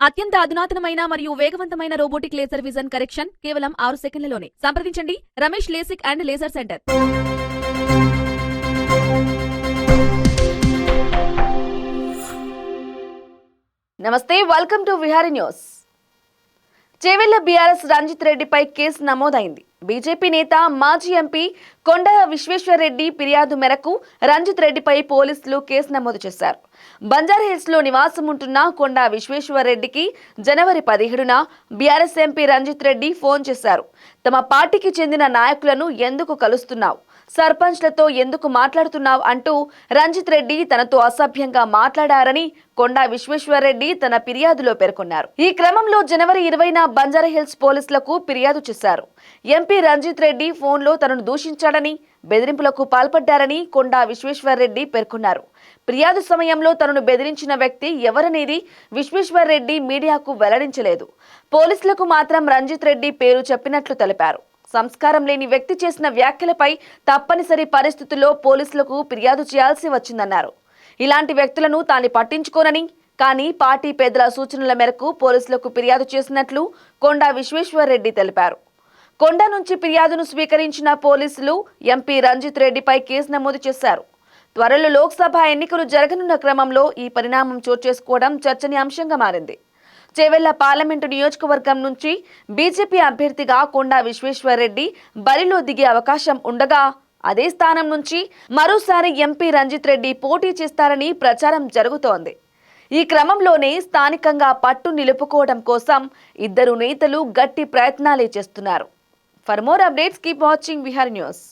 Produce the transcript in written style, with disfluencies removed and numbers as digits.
అత్యంత అధునాతనమైన మరియు వేగవంతమైన రోబోటిక్ లేజర్ విజన్ కరెక్షన్ కేవలం 6 సెకండ్లలోనే. సంప్రదించండి Ramesh LASIK and laser centre. నమస్తే, welcome to Vihari news. Chevella BRS Ranjith రెడ్డిపై కేసు నమోదైంది. బీజేపీ నేత మాజీ ఎంపీ కొండ విశ్వేశ్వర్రెడ్డి ఫిర్యాదు మేరకు రంజిత్ రెడ్డిపై పోలీసులు కేసు నమోదు చేశారు. బంజారాహిల్స్ లో నివాసం ఉంటున్న కొండ విశ్వేశ్వర్రెడ్డికి జనవరి 17న BRS MP Ranjith Reddy phone చేశారు. తమ పార్టీకి చెందిన నాయకులను ఎందుకు కలుస్తున్నావు, సర్పంచ్లతో ఎందుకు మాట్లాడుతున్నావు అంటూ రంజిత్ రెడ్డి తనతో అసభ్యంగా మాట్లాడారని కొండా విశ్వేశ్వర్రెడ్డి తన ఫిర్యాదులో పేర్కొన్నారు. ఈ క్రమంలో జనవరి 20న బంజారాహిల్స్ పోలీసులకు ఫిర్యాదు చేశారు. ఎంపీ రంజిత్ రెడ్డి ఫోన్లో తనను దూషించాడని, బెదిరింపులకు పాల్పడ్డారని కొండా విశ్వేశ్వర్రెడ్డి పేర్కొన్నారు. ఫిర్యాదు సమయంలో తనను బెదిరించిన వ్యక్తి ఎవరనేది విశ్వేశ్వర్రెడ్డి మీడియాకు వెల్లడించలేదు. పోలీసులకు మాత్రం రంజిత్ రెడ్డి పేరు చెప్పినట్లు తెలిపారు. సంస్కారం లేని వ్యక్తి చేసిన వ్యాఖ్యలపై తప్పనిసరి పరిస్థితుల్లో పోలీసులకు ఫిర్యాదు చేయాల్సి వచ్చిందన్నారు. ఇలాంటి వ్యక్తులను తాను పట్టించుకోనని, కానీ పార్టీ పెద్దల సూచనల మేరకు పోలీసులకు ఫిర్యాదు చేసినట్లు కొండా విశ్వేశ్వర్రెడ్డి తెలిపారు. కొండ నుంచి ఫిర్యాదును స్వీకరించిన పోలీసులు ఎంపీ రంజిత్ రెడ్డిపై కేసు నమోదు చేశారు. త్వరలో లోక్సభ ఎన్నికలు జరగనున్న క్రమంలో ఈ పరిణామం చోటు చేసుకోవడం చర్చనీయాంశంగా మారింది. చేవెళ్ల పార్లమెంటు నియోజకవర్గం నుంచి బీజేపీ అభ్యర్థిగా కొండా విశ్వేశ్వర్రెడ్డి బరిలో దిగే అవకాశం ఉండగా, అదే స్థానం నుంచి మరోసారి ఎంపీ రంజిత్ రెడ్డి పోటీ చేస్తారని ప్రచారం జరుగుతోంది. ఈ క్రమంలోనే స్థానికంగా పట్టు నిలుపుకోవడం కోసం ఇద్దరు నేతలు గట్టి ప్రయత్నాలే చేస్తున్నారు. For more updates keep watching Vihari news.